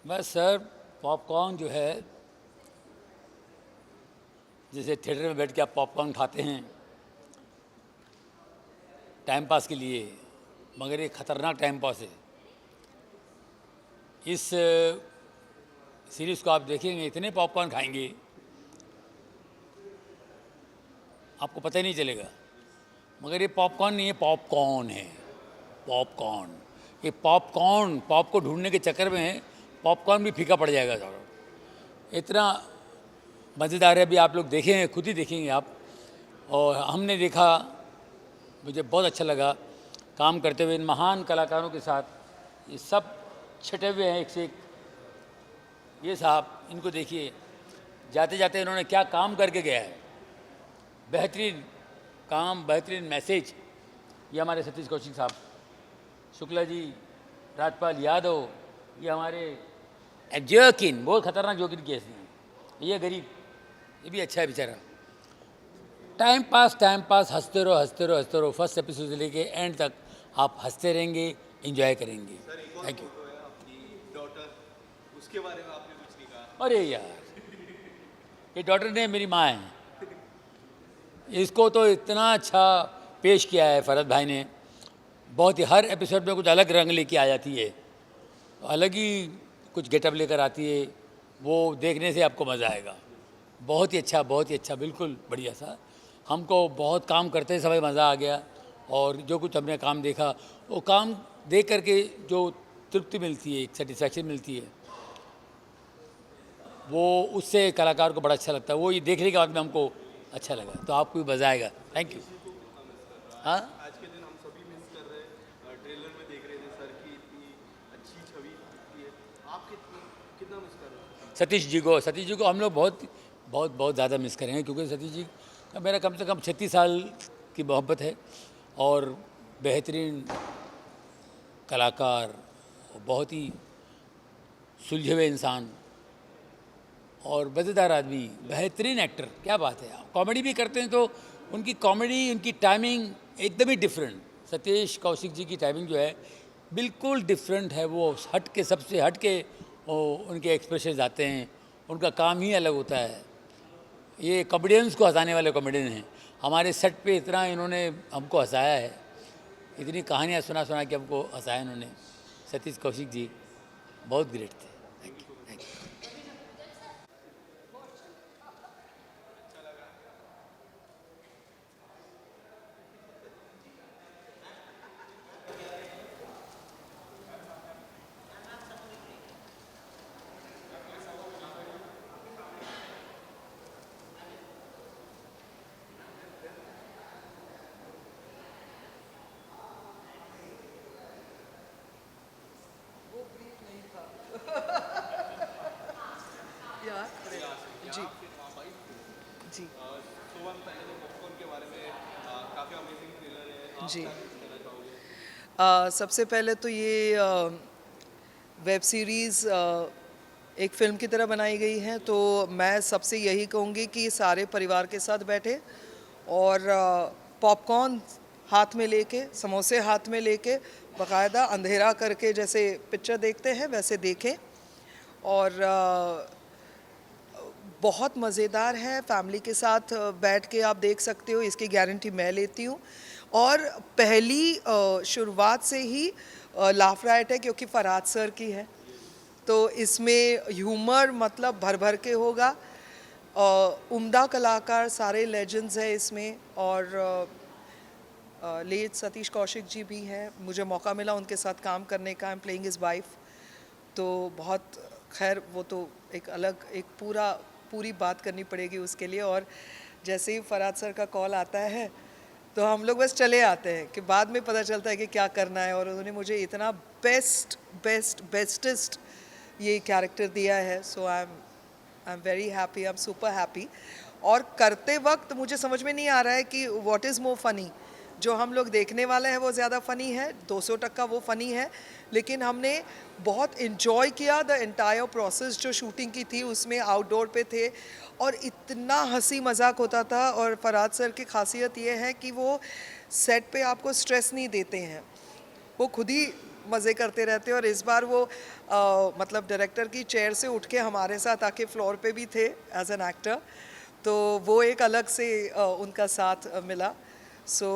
बस sir, popcorn जो है, जैसे थिएटर में बैठ के आप पॉपकॉर्न खाते हैं टाइम पास के लिए, मगर ये खतरनाक टाइम पास है। इस सीरीज़ को आप देखेंगे, इतने पॉपकॉर्न खाएंगे आपको पता ही नहीं चलेगा। मगर ये पॉपकॉर्न नहीं है, पॉपकॉर्न है, पॉपकॉर्न। ये पॉप को ढूंढने के चक्कर में पॉपकॉर्न भी फीका पड़ जाएगा सारा। इतना मज़ेदार है, अभी आप लोग देखेंगे, खुद ही देखेंगे आप। और हमने देखा, मुझे बहुत अच्छा लगा काम करते हुए इन महान कलाकारों के साथ। ये सब छटे हुए हैं एक से एक। ये साहब, इनको देखिए, जाते जाते इन्होंने क्या काम करके गया है। बेहतरीन काम, बेहतरीन मैसेज। ये हमारे सतीश कौशिक साहब, शुक्ला जी, राजपाल यादव, ये हमारे जोकिन, बहुत खतरनाक जोकिन केस हैं। ये गरीब, ये भी अच्छा है बेचारा। टाइम पास, हंसते रहो हंसते रहो हंसते रहो। फर्स्ट एपिसोड से लेके एंड तक आप हंसते रहेंगे, एंजॉय करेंगे। Thank you. उसके बारे में आपने कुछ नहीं कहा। अरे यार, ये डॉटर ने मेरी माँ है। इसको तो इतना अच्छा पेश किया है फरहत भाई ने, बहुत ही। हर एपिसोड में कुछ अलग रंग लेके आ जाती है, अलग ही कुछ गेटअप लेकर आती है। वो देखने से आपको मज़ा आएगा। बहुत ही अच्छा, बहुत ही अच्छा, बिल्कुल बढ़िया सा। हमको बहुत काम करते समय मज़ा आ गया। और जो कुछ हमने काम देखा, वो काम देख करके जो तृप्ति मिलती है, एक सेटिस्फैक्शन मिलती है, वो उससे कलाकार को बड़ा अच्छा लगता है। वो ये देखने के बाद में हमको अच्छा लगा, तो आपको भी मज़ा आएगा। Thank you. हाँ, आज के दिन हम सभी मिस कर रहे हैं। ट्रेलर में देख रहे थे सर की इतनी अच्छी छवि थी। आप कितना मिस कर रहे हैं सतीश जी को हम लोग बहुत बहुत बहुत ज़्यादा मिस करेंगे, क्योंकि सतीश जी का मेरा कम से कम 36 साल की मोहब्बत है। और बेहतरीन कलाकार, और बहुत ही सुलझे हुए इंसान, और मज़ेदार आदमी, बेहतरीन एक्टर। क्या बात है। कॉमेडी भी करते हैं तो उनकी कॉमेडी, उनकी टाइमिंग एकदम ही डिफरेंट। सतीश कौशिक जी की टाइमिंग जो है बिल्कुल डिफरेंट है। वो हट के, सबसे हट के वो उनके एक्सप्रेशन आते हैं। उनका काम ही अलग होता है। ये कॉमेडियंस को हंसाने वाले कॉमेडियन हैं। हमारे सेट पे इतना इन्होंने हमको हंसाया है, इतनी कहानियाँ सुना सुना के हमको हंसाया इन्होंने। सतीश कौशिक जी बहुत ग्रेट थे। Thank you, thank you. यार जी जी सुबह पहले तो पॉपकॉर्न के बारे में काफ़ी अमेजिंग थ्रिलर है। आप जी क्या कुछ कहना चाहोगे? सबसे पहले तो ये वेब सीरीज़ एक फ़िल्म की तरह बनाई गई है, तो मैं सबसे यही कहूँगी कि सारे परिवार के साथ बैठे और पॉपकॉर्न हाथ में लेके, समोसे हाथ में लेके, बाकायदा अंधेरा करके जैसे पिक्चर देखते हैं वैसे देखें। और बहुत मज़ेदार है, फैमिली के साथ बैठ के आप देख सकते हो, इसकी गारंटी मैं लेती हूँ। और पहली शुरुआत से ही लाफ राइट है, क्योंकि फरहाद सर की है, तो इसमें ह्यूमर मतलब भर भर के होगा। उम्दा कलाकार, सारे लेजेंड्स हैं इसमें। और लेट सतीश कौशिक जी भी हैं, मुझे मौका मिला उनके साथ काम करने का। I am playing his wife, तो बहुत, खैर वो तो एक अलग, एक पूरी बात करनी पड़ेगी उसके लिए। और जैसे ही फरहाद सर का कॉल आता है तो हम लोग बस चले आते हैं, कि बाद में पता चलता है कि क्या करना है। और उन्होंने मुझे इतना बेस्टेस्ट ये कैरेक्टर दिया है। So I am very happy, I am super happy. और करते वक्त मुझे समझ में नहीं आ रहा है कि व्हाट इज़ मोर फ़नी। जो हम लोग देखने वाले हैं वो ज़्यादा फ़नी है, 200% वो फ़नी है, लेकिन हमने बहुत इन्जॉय किया द एंटायर प्रोसेस। जो शूटिंग की थी उसमें आउटडोर पे थे और इतना हंसी मजाक होता था। और फरहाद सर की खासियत ये है कि वो सेट पे आपको स्ट्रेस नहीं देते हैं, वो खुद ही मज़े करते रहते हैं। और इस बार वो मतलब डायरेक्टर की चेयर से उठ के हमारे साथ आके फ्लोर पे भी थे एज एन एक्टर, तो वो एक अलग से उनका साथ मिला। सो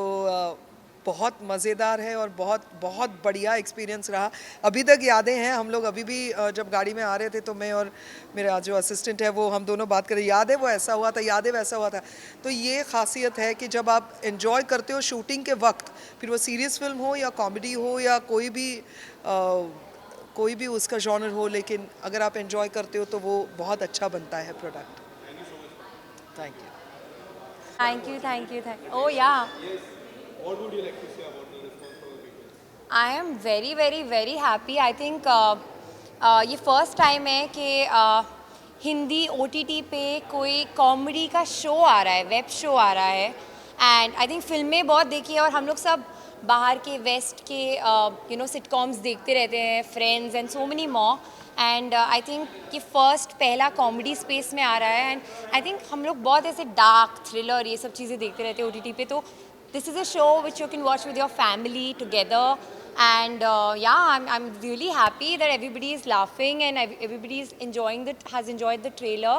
बहुत मज़ेदार है और बहुत बहुत बढ़िया एक्सपीरियंस रहा। अभी तक यादें हैं, हम लोग अभी भी जब गाड़ी में आ रहे थे तो मैं और मेरा जो असिस्टेंट है वो हम दोनों बात कर रहे, याद है वो ऐसा हुआ था, याद है वैसा हुआ था। तो ये खासियत है कि जब आप एंजॉय करते हो शूटिंग के वक्त, फिर वो सीरियस फिल्म हो या कॉमेडी हो या कोई भी उसका जॉनर हो, लेकिन अगर आप एंजॉय करते हो तो वो बहुत अच्छा बनता है product. Thank you. Thank you, thank you, thank you. Oh yeah. What would you like to say about the response from the people? I am very, very, very happy. I think ये first time है कि Hindi OTT पे कोई comedy का show आ रहा है, web show आ रहा है। एंड आई थिंक फिल्में बहुत देखी है और हम लोग सब बाहर के वेस्ट के सिटकॉम्स देखते रहते हैं, friends and so many more. And I think कि फर्स्ट पहला कॉमेडी स्पेस में आ रहा है। एंड आई थिंक हम लोग बहुत ऐसे डार्क थ्रिलर ये सब चीज़ें देखते रहते हैं OTT पे, तो this is a show which you can watch with your family together. And I'm really happy that everybody is laughing and everybody is has enjoyed the trailer.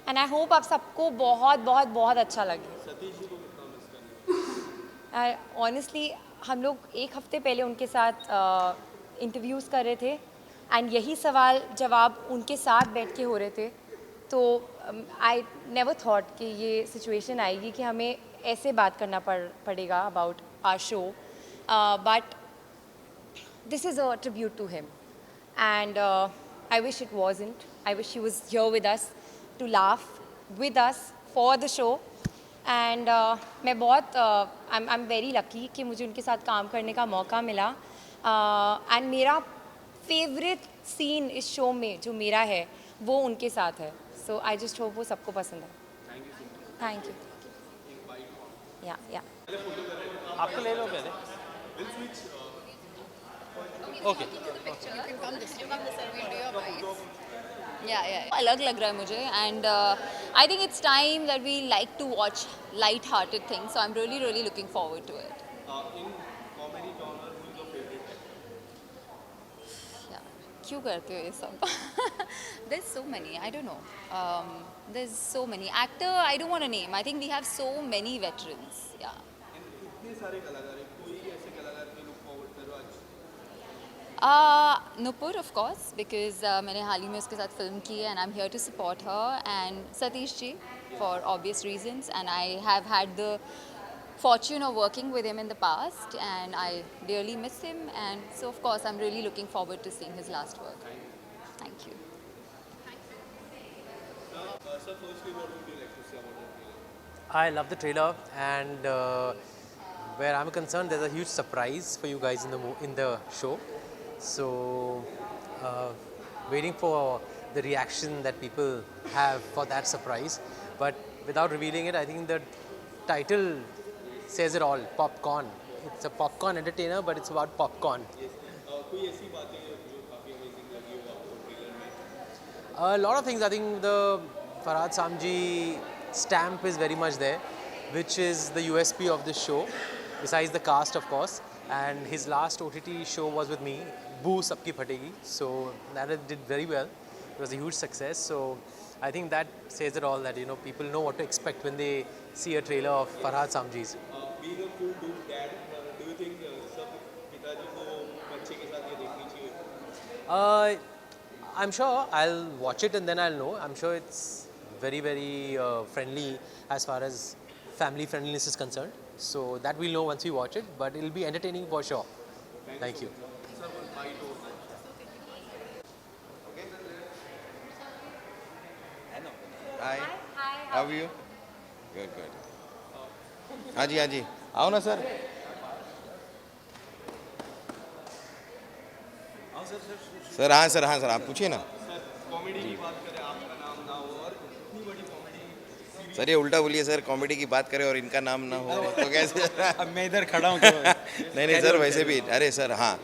And I hope आप सबको बहुत बहुत बहुत अच्छा लगे। सतीश जी को कितना मिस करना? Honestly हम लोग एक हफ्ते पहले उनके साथ इंटरव्यूज़ कर रहे थे एंड यही सवाल जवाब उनके साथ बैठ के हो रहे थे। तो आई नेवर थॉट कि ये सिचुएशन आएगी कि हमें ऐसे बात करना पड़ेगा about our show, but this is a tribute to him and I wish it wasn't. I wish he was here with us to laugh with us for the show. And मैं बहुत आई am very lucky कि मुझे उनके साथ काम करने का मौका मिला। एंड मेरा फेवरेट सीन इस शो में जो मेरा है वो उनके साथ है। सो आई जस्ट होप वो सबको पसंद है। Thank you. या आपको ले लो पहले। ओके अलग लग रहा है मुझे and I think it's time that we like to watch light hearted things, so I am really looking forward to it. In comedy genre, who is your favorite? क्यों करते हो ये सब? There's so many, I don't know. There's so many. Actor, I don't want to name. I think we have so many veterans. Yeah. इतने सारे कलाकार हैं, कोई ऐसे कलाकार के look forward करो आज? Nupur, of course, because मैंने हाल ही में उसके साथ फिल्म की है and I'm here to support her, and Satish ji for obvious reasons, and I have had the fortune of working with him in the past and I really miss him, and so of course I'm really looking forward to seeing his last work. Thank you. Sir, firstly, what would you like to say about the trailer? I love the trailer, and where I'm concerned, there's a huge surprise for you guys in the show. So, waiting for the reaction that people have for that surprise. But without revealing it, I think the title says it all. Popcorn. It's a popcorn entertainer, but it's about popcorn. कोई ऐसी बातें जो काफ़ी amazing लगी हो आपको trailer में? A lot of things. I think the Farhad Samji stamp is very much there, which is the USP of this show, besides the cast, of course. And his last OTT show was with me, Boo Sabki Phategi. So that did very well. It was a huge success. So I think that says it all, that people know what to expect when they see a trailer of Farhad Samji's. Being a full dude dad, do you think सब पिताजी को बच्चे के साथ ये देखनी चाहिए? I'm sure I'll watch it and then I'll know. I'm sure it's very, very friendly as far as family friendliness is concerned. So that we'll know once we watch it, but it'll be entertaining for sure. Thank you. Sir, one bite over. Hi how are you? Good good. हाँ जी हाँ जी, आओ ना sir. Sir हाँ sir, हाँ sir, आप पूछिए ना। कॉमेडी की बात करें, आपका नाम ना हो और इतनी बड़ी कॉमेडी। सर ये उल्टा बोलिए सर, कॉमेडी की बात करें और इनका नाम ना हो तो कैसे? अब मैं इधर खड़ा हूँ तो नहीं सर, वैसे भी अरे सर हाँ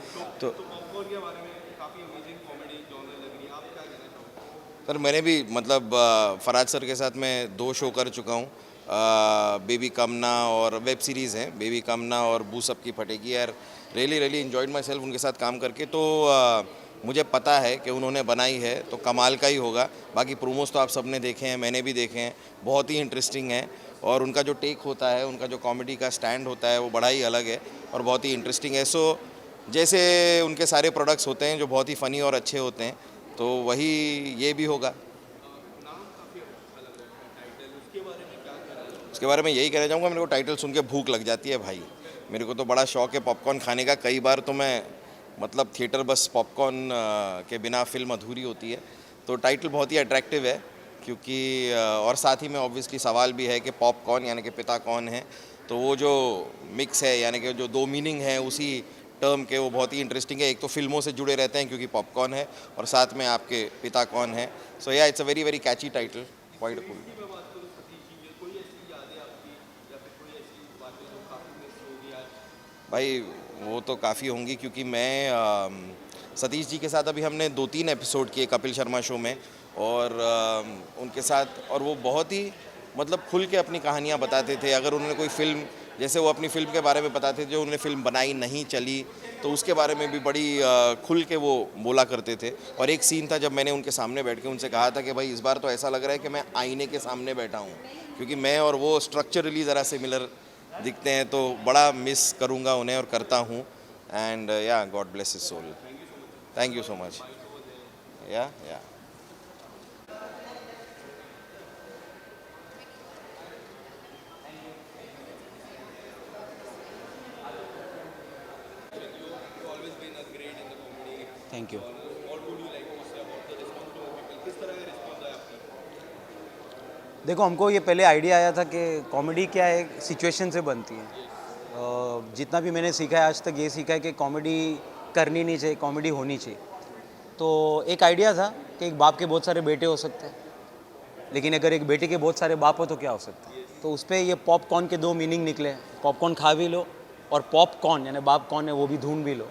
तो पॉपकॉर्न के बारे में काफ़ी अमेजिंग कॉमेडी जॉनर लग रही है, आप क्या कहना चाहोगे? सर मैंने भी मतलब फरहाद सर के साथ मैं 2 शो कर चुका हूँ, बेबी कामना और वेब सीरीज़ है बेबी कामना और बू सबकी फटेगी यार। रियली इन्जॉयड माई सेल्फ उनके साथ काम करके। तो मुझे पता है कि उन्होंने बनाई है तो कमाल का ही होगा। बाकी प्रोमोस तो आप सबने देखे हैं, मैंने भी देखे हैं, बहुत ही इंटरेस्टिंग है। और उनका जो टेक होता है, उनका जो कॉमेडी का स्टैंड होता है, वो बड़ा ही अलग है और बहुत ही इंटरेस्टिंग है। सो जैसे उनके सारे प्रोडक्ट्स होते हैं जो बहुत ही फ़नी और अच्छे होते हैं, तो वही ये भी होगा। उसके बारे में यही कहना चाहूँगा, मेरे को टाइटल सुन के भूख लग जाती है भाई। मेरे को तो बड़ा शौक है पॉपकॉर्न खाने का। कई बार तो मैं मतलब थिएटर बस पॉपकॉर्न के बिना फिल्म अधूरी होती है। तो टाइटल बहुत ही अट्रैक्टिव है क्योंकि और साथ ही में ऑब्वियसली सवाल भी है कि पॉप कौन यानी कि पिता कौन है। तो वो जो मिक्स है यानी कि जो दो मीनिंग है उसी टर्म के, वो बहुत ही इंटरेस्टिंग है। एक तो फिल्मों से जुड़े रहते हैं क्योंकि पॉपकॉर्न है, और साथ में आपके पिता कौन है। सो या it's a very catchy title, quite cool. भाई वो तो काफ़ी होंगी क्योंकि मैं सतीश जी के साथ अभी हमने 2-3 एपिसोड किए कपिल शर्मा शो में, और उनके साथ, और वो बहुत ही मतलब खुल के अपनी कहानियाँ बताते थे। अगर उन्होंने कोई फ़िल्म, जैसे वो अपनी फ़िल्म के बारे में बताते थे जो उन्होंने फ़िल्म बनाई नहीं चली, तो उसके बारे में भी बड़ी खुल के वो बोला करते थे। और एक सीन था जब मैंने उनके सामने बैठ के उनसे कहा था कि भाई इस बार तो ऐसा लग रहा है कि मैं आईने के सामने बैठा हूँ, क्योंकि मैं और वो स्ट्रक्चरली ज़रा सिमिलर दिखते हैं। तो बड़ा मिस करूँगा उन्हें और करता हूँ। And yeah God bless his soul. Thank you so much. Yeah thank you. देखो, हमको ये पहले आइडिया आया था कि कॉमेडी क्या है, सिचुएशन से बनती है। जितना भी मैंने सीखा है आज तक, ये सीखा है कि कॉमेडी करनी नहीं चाहिए, कॉमेडी होनी चाहिए। तो एक आइडिया था कि एक बाप के बहुत सारे बेटे हो सकते हैं, लेकिन अगर एक बेटे के बहुत सारे बाप हो तो क्या हो सकता है। तो उस पर ये पॉपकॉर्न के 2 मीनिंग निकले। पॉपकॉर्न खा भी लो और पॉपकॉर्न यानी बाप कौन है वो भी ढूंढ भी लो।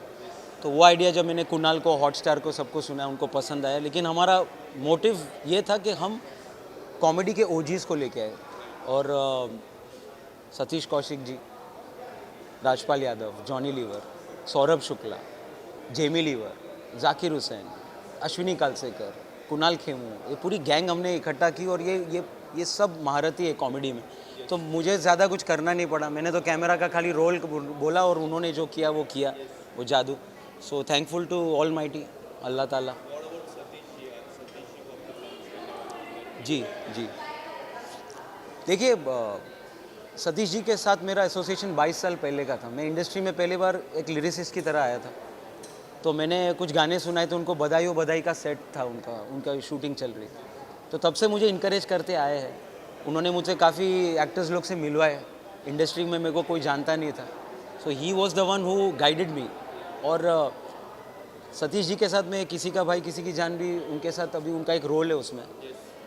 तो वो आइडिया जब मैंने कुणाल को, हॉटस्टार को, सबको सुना, उनको पसंद आया। लेकिन हमारा मोटिव ये था कि हम कॉमेडी के ओजीज़ को लेके आए, और सतीश कौशिक जी, राजपाल यादव, जॉनी लीवर, सौरभ शुक्ला, जेमी लीवर, जाकिर हुसैन, अश्विनी कालसेकर, कुणाल खेमू, ये पूरी गैंग हमने इकट्ठा की। और ये सब महारथी है कॉमेडी में। तो मुझे ज़्यादा कुछ करना नहीं पड़ा। मैंने तो कैमरा का खाली रोल बोला और उन्होंने जो किया वो किया, वो जादू। So thankful to almighty, Allah Taala. जी। देखिए, सतीश जी के साथ मेरा एसोसिएशन 22 साल पहले का था। मैं इंडस्ट्री में पहली बार एक लिरिसिस्ट की तरह आया था। तो मैंने कुछ गाने सुनाए, तो उनको बधाई हो बधाई का सेट था, उनका शूटिंग चल रही थी। तो तब से मुझे इनकरेज करते आए हैं। उन्होंने मुझे काफ़ी एक्टर्स लोग से मिलवाए। इंडस्ट्री में मेरे को कोई जानता नहीं था। So he was the one who guided me. और सतीश जी के साथ मैं किसी का भाई किसी की जान भी, उनके साथ अभी उनका एक रोल है उसमें।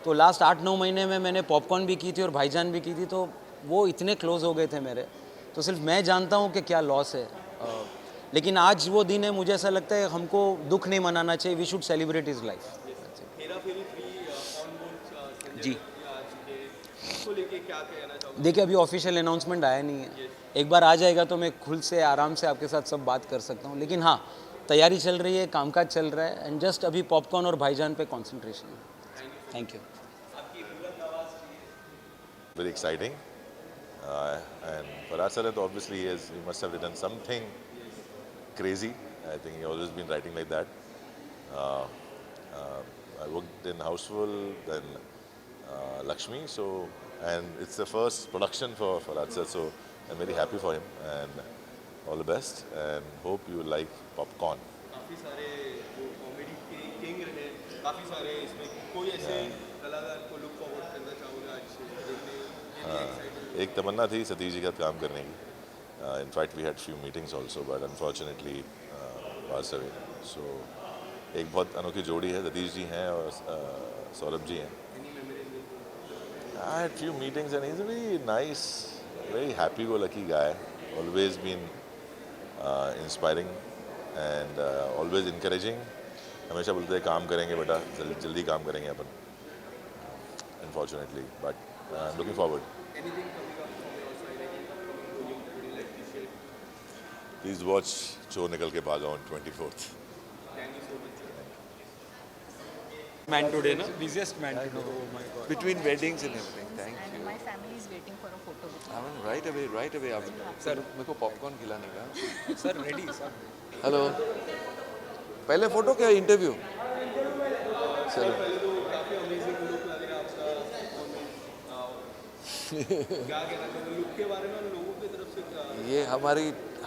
तो लास्ट 8-9 महीने में मैंने पॉपकॉर्न भी की थी और भाईजान भी की थी। तो वो इतने क्लोज हो गए थे मेरे, तो सिर्फ मैं जानता हूँ कि क्या लॉस है। लेकिन आज वो दिन है, मुझे ऐसा लगता है हमको दुख नहीं मनाना चाहिए। We should celebrate his life. जी। देखिए, अभी ऑफिशियल अनाउंसमेंट आया नहीं है। एक बार आ जाएगा तो मैं खुल से आराम से आपके साथ सब बात कर सकता हूँ। लेकिन हाँ, तैयारी चल रही है, कामकाज चल रहा है, एंड जस्ट अभी पॉपकॉर्न और भाईजान पे कंसंट्रेशन है। Thank you. Very exciting, and Farhad sir, obviously he must have done something crazy. I think he always been writing like that. I worked in Houseful, then Lakshmi, so, and it's the first production for Farhad sir, so I'm very happy for him, and all the best, and hope you like Popcorn. काफी सारे जो comedy के king रहे, काफी सारे इसमें कोई ऐसे कलाकार को लुक फॉरवर्ड करना चाहूँगा आज देखने के लिए एक्साइटेड। एक तमन्ना थी सतीश जी के साथ काम करने की. In fact we had few meetings also, but unfortunately pass away. So एक बहुत अनोखी जोड़ी है, सतीश जी हैं और सौरभ जी हैं. I had few meetings and he's a very nice, very happy-go-lucky guy. Always been inspiring and always encouraging. हमेशा बोलते हैं काम करेंगे बेटा, जल्दी काम करेंगे अपन. Unfortunately, but I'm looking forward. Please watch चोर निकल के भागा on 24th. Man today, na? Busiest man today. Oh my God. Between weddings and everything. Thank you. My family is waiting for a photo with I mean, right away. आप Sir. मेरे को popcorn खिलाने का. Sir, ready, sir. Hello. पहले photo क्या interview? चलो. काफी amazing look लग रहा है आपका. क्या कहना चाहोगे लुक के बारे में लोगों की तरफ से क्या? ये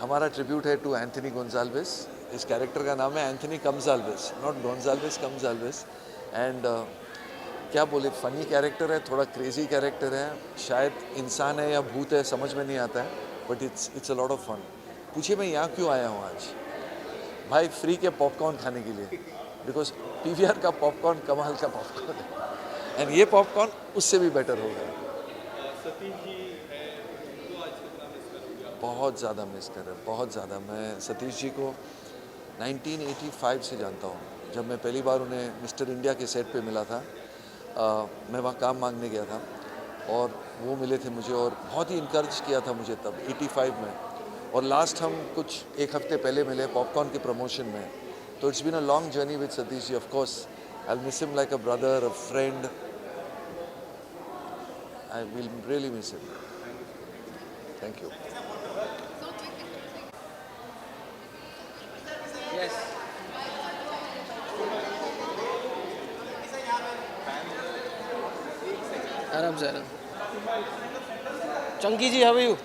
हमारा ट्रिब्यूट है टू एंथनी गोंजाल्वेस. इस कैरेक्टर का नाम है एंथनी कम्जाल्वेस, नॉट गोंजाल्वेस, कम्जाल्वेस. एंड क्या बोले, फनी कैरेक्टर है, थोड़ा क्रेजी कैरेक्टर है. शायद इंसान है या भूत है समझ में नहीं आता है, but it's a lot of fun. पूछिए मैं यहाँ क्यों आया हूँ आज? भाई फ्री के पॉपकॉर्न खाने के लिए, बिकॉज पीवीआर का पॉपकॉर्न कमाल का पॉपकॉर्न है. एंड ये पॉपकॉर्न उससे भी बेटर होगा. सतीश जी है तो आज कितना मिस करोगे आप? बहुत ज़्यादा मिस कर रहे हैं, बहुत ज़्यादा. मैं सतीश जी को 1985 से जानता हूँ. जब मैं पहली बार उन्हें मिस्टर इंडिया के सेट पे मिला था, मैं वहाँ काम मांगने गया था और वो मिले थे मुझे और बहुत ही इनकरेज किया था मुझे तब 85 में. और लास्ट हम कुछ एक हफ्ते पहले मिले पॉपकॉर्न के प्रमोशन में. तो it's been a long journey with Satish ji. Of course I miss him like a brother, a friend. I will really miss him. Thank you. आराम से आराम. Chunky ji, how are you?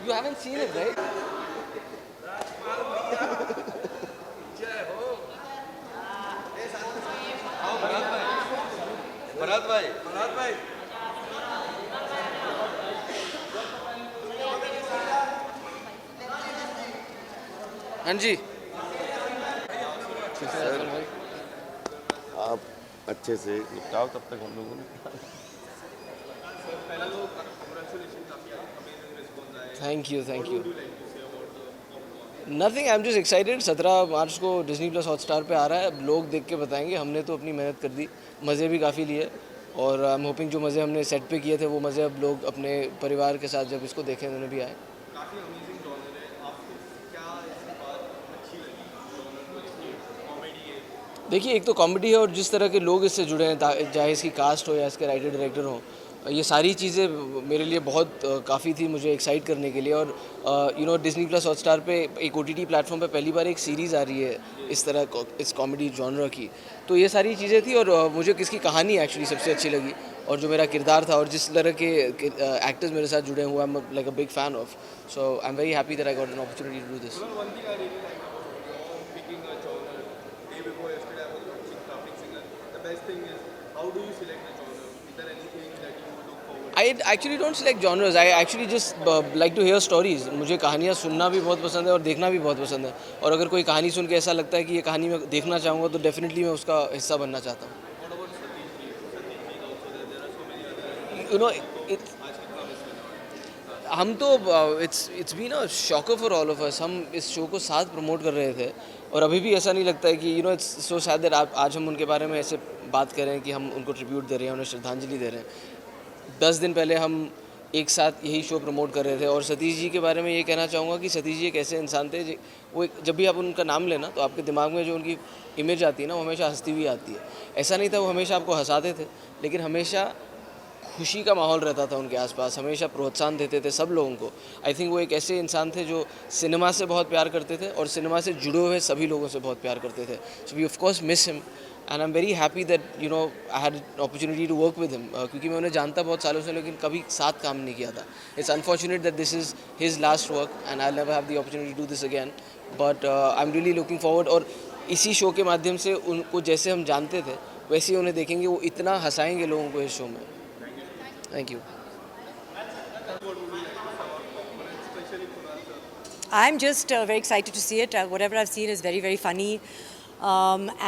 You haven't seen it, right? Bharat भाई. हाँ जी. आप अच्छे से निपटाओ तब तक हम लोगों ने. पहला तो congratulations, काफी अमेजिंग रिस्पॉन्स आया. Thank you. Nothing, I am just excited. 17 मार्च को डिज्नी प्लस हॉटस्टार पे आ रहा है. अब लोग देख के बताएंगे. हमने तो अपनी मेहनत कर दी, मज़े भी काफ़ी लिए और आई एम होपिंग जो मज़े हमने सेट पे किए थे वो मज़े अब लोग अपने परिवार के साथ जब इसको देखें उन्हें भी आए. काफी अमेजिंग जॉनर है. आपको क्या ऐसी बात अच्छी लगी जॉनर को? कॉमेडी है. देखिए, एक तो कॉमेडी है और जिस तरह के लोग इससे जुड़े हैं, चाहे इसकी कास्ट हो या इसके राइटर डायरेक्टर हो, ये सारी चीज़ें मेरे लिए बहुत काफ़ी थी मुझे एक्साइट करने के लिए. और डिज्नी प्लस हॉटस्टार पे एक OTT प्लेटफॉर्म पे पहली बार एक सीरीज़ आ रही है इस तरह इस कॉमेडी जॉनर की. तो ये सारी चीज़ें थी और मुझे किसकी कहानी एक्चुअली सबसे अच्छी लगी और जो मेरा किरदार था और जिस तरह के एक्टर्स मेरे साथ जुड़े हुए, I am like a big fan of. So I am very happy that I got an opportunity to do this. One thing I really like about picking a genre. Day before yesterday I was watching Traffic Singer. The best thing is how do you select the genre? Is there anything that you look forward to? I actually don't select genres. I actually just like to hear stories. मुझे कहानियाँ सुनना भी बहुत पसंद है और देखना भी बहुत पसंद है. और अगर कोई कहानी सुन के ऐसा लगता है कि ये कहानी मैं देखना चाहूँगा तो डेफिनेटली मैं उसका हिस्सा बनना चाहता हूँ. You know, हम तो it's been a shocker for all of us. हम इस शो को साथ प्रमोट कर रहे थे और अभी भी ऐसा नहीं लगता है कि इट्स सो सैड दैट आज हम उनके बारे में ऐसे बात कर रहे हैं कि हम उनको ट्रिब्यूट दे रहे हैं, उन्हें श्रद्धांजलि दे रहे हैं. 10 दिन पहले हम एक साथ यही शो प्रमोट कर रहे थे. और सतीश जी के बारे में ये कहना चाहूँगा कि सतीश जी एक ऐसे इंसान थे वो जब भी आप उनका नाम लेना तो आपके दिमाग में जो उनकी इमेज आती है ना वो हमेशा हंसती हुई आती है. ऐसा नहीं था वो हमेशा आपको हंसाते थे, लेकिन हमेशा खुशी का माहौल रहता था उनके आसपास. हमेशा प्रोत्साहन देते थे सब लोगों को. आई थिंक वो एक ऐसे इंसान थे जो सिनेमा से बहुत प्यार करते थे और सिनेमा से जुड़े हुए सभी लोगों से बहुत प्यार करते थे. So we of course miss him and I am very happy that I had opportunity to work with him. क्योंकि मैं उन्हें जानता बहुत सालों से लेकिन कभी साथ काम नहीं किया था. It's unfortunate that this is his last work and I never have the opportunity to do this again. But I am really looking forward. और इसी शो के माध्यम से उनको जैसे हम जानते थे वैसे ही उन्हें देखेंगे. वो इतना हंसाएंगे लोगों को इस शो में. Thank you. I'm just very excited to see it. Whatever I've seen is very, very funny.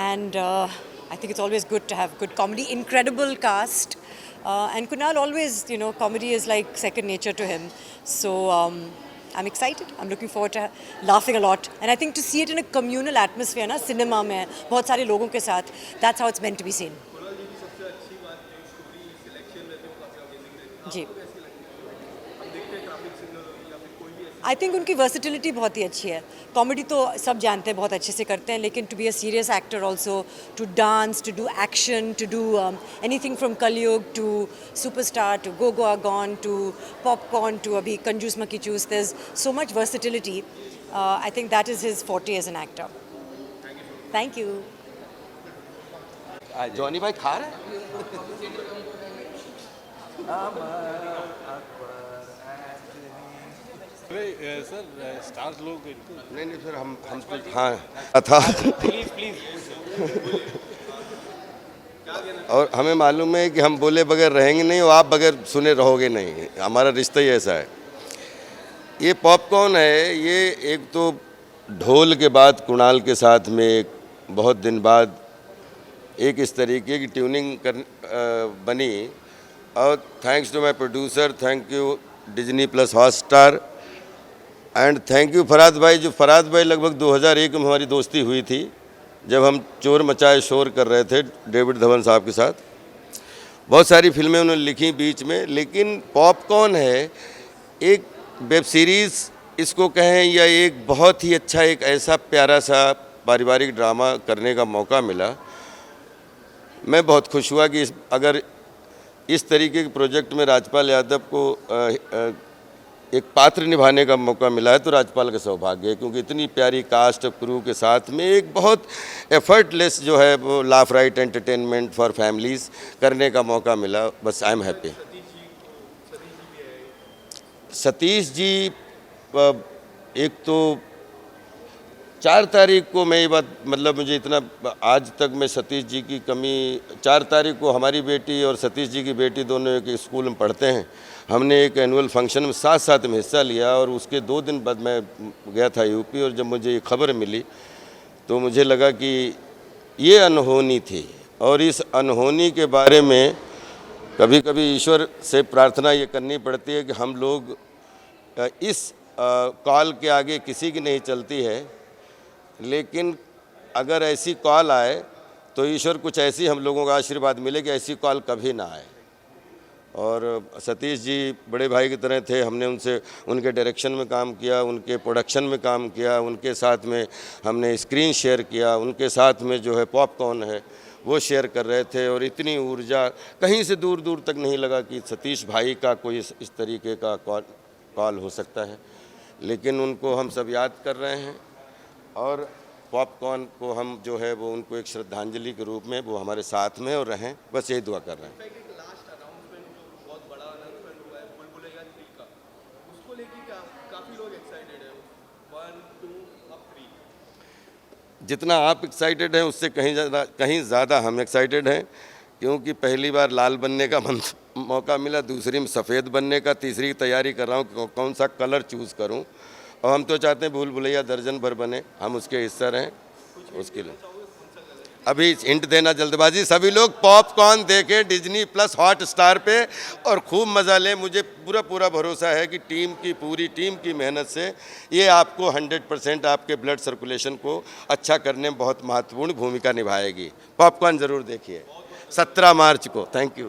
And I think it's always good to have good comedy. Incredible cast. And Kunal always, you know, comedy is like second nature to him. So I'm excited. I'm looking forward to laughing a lot. And I think to see it in a communal atmosphere, na, cinema में बहुत सारे लोगों के साथ, that's how it's meant to be seen. Kunal जी की सबसे अच्छी बात जो स्टोरी सिलेक्शन रहती है वो काफ़ी अमेजिंग रहती है। जी। आपको कैसी लगती है? हम देखते हैं ट्रैफिक सिग्नल या फिर कोई भी ऐसी आई थिंक उनकी वर्सिटिलिटी बहुत ही अच्छी है। कॉमेडी तो सब जानते हैं, बहुत अच्छे से करते हैं, लेकिन to be a serious actor also, to dance, to do action, to do anything from Kalyug to superstar to go Goa gone to popcorn to अभी Kanjoos Makkhi Choos, there is so much versatility. I think that is his forte as an actor. Thank you. Johnny भाई खा रहे हैं? Sir stars लोग नहीं नहीं sir, हम तो हाँ था प्लीज प्लीज और हमें मालूम है कि हम बोले बगैर रहेंगे नहीं और आप बगैर सुने रहोगे नहीं, हमारा रिश्ता ही ऐसा है. ये पॉपकॉर्न है, ये एक तो ढोल के बाद कुणाल के साथ में एक बहुत दिन बाद एक इस तरीके की ट्यूनिंग बनी. और thanks to my producer, thank you Disney plus Hotstar and thank you Farhad भाई. जो फरहाद भाई लगभग 2001 में हमारी दोस्ती हुई थी जब हम चोर मचाए शोर कर रहे थे डेविड धवन साहब के साथ. बहुत सारी फिल्में उन्होंने लिखी बीच में, लेकिन पॉपकॉर्न है एक वेब सीरीज़ इसको कहें या एक बहुत ही अच्छा एक ऐसा प्यारा सा पारिवारिक ड्रामा करने का मौका मिला. मैं बहुत खुश हुआ कि अगर इस तरीके के प्रोजेक्ट में राजपाल यादव को एक पात्र निभाने का मौका मिला है तो राजपाल का सौभाग्य है, क्योंकि इतनी प्यारी कास्ट और क्रू के साथ में एक बहुत एफर्टलेस जो है वो laugh right entertainment for families करने का मौका मिला. बस I am happy. Satish ji एक तो 4 तारीख को मैं ये बात मतलब मुझे इतना आज तक मैं सतीश जी की कमी 4 तारीख को हमारी बेटी और सतीश जी की बेटी दोनों एक स्कूल में पढ़ते हैं. हमने एक एनुअल फंक्शन में साथ में हिस्सा लिया और उसके 2 दिन बाद मैं गया था यूपी. और जब मुझे ये खबर मिली तो मुझे लगा कि ये अनहोनी थी. और इस अनहोनी के बारे में कभी कभी ईश्वर से प्रार्थना ये करनी पड़ती है कि हम लोग इस कॉल के आगे किसी की नहीं चलती है, लेकिन अगर ऐसी कॉल आए तो ईश्वर कुछ ऐसी हम लोगों का आशीर्वाद मिले कि ऐसी कॉल कभी ना आए. और सतीश जी बड़े भाई की तरह थे. हमने उनसे उनके डायरेक्शन में काम किया, उनके प्रोडक्शन में काम किया, उनके साथ में हमने स्क्रीन शेयर किया, उनके साथ में जो है पॉपकॉर्न है वो शेयर कर रहे थे. और इतनी ऊर्जा कहीं से दूर दूर तक नहीं लगा कि सतीश भाई का कोई इस तरीके का कॉल हो सकता है. लेकिन उनको हम सब याद कर रहे हैं और पॉपकॉर्न को हम जो है वो उनको एक श्रद्धांजलि के रूप में वो हमारे साथ में और रहें, बस यही दुआ कर रहे हैं. लास्ट अनाउंसमेंट जो बहुत बड़ा अनाउंसमेंट हुआ है बुलबुलैया 3 का, उसको लेके काफ़ी लोग एक्साइटेड हैं. 1, 2 अब 3. जितना आप एक्साइटेड हैं उससे कहीं ज़्यादा हम एक्साइटेड हैं, क्योंकि पहली बार लाल बनने का मौका मिला, दूसरी में सफ़ेद बनने का, तीसरी की तैयारी कर रहा हूँ कौन सा कलर चूज़ करूँ. और हम तो चाहते हैं भूल भुलैया दर्जन भर बने, हम उसके हिस्सा रहें. उसके लिए अभी हिंट देना जल्दबाजी. सभी लोग पॉपकॉर्न देखें डिज्नी प्लस हॉटस्टार पे और खूब मज़ा लें. मुझे पूरा भरोसा है कि पूरी टीम की मेहनत से ये आपको 100% आपके ब्लड सर्कुलेशन को अच्छा करने में बहुत महत्वपूर्ण भूमिका निभाएगी. पॉपकॉर्न ज़रूर देखिए 17 मार्च को. Thank you.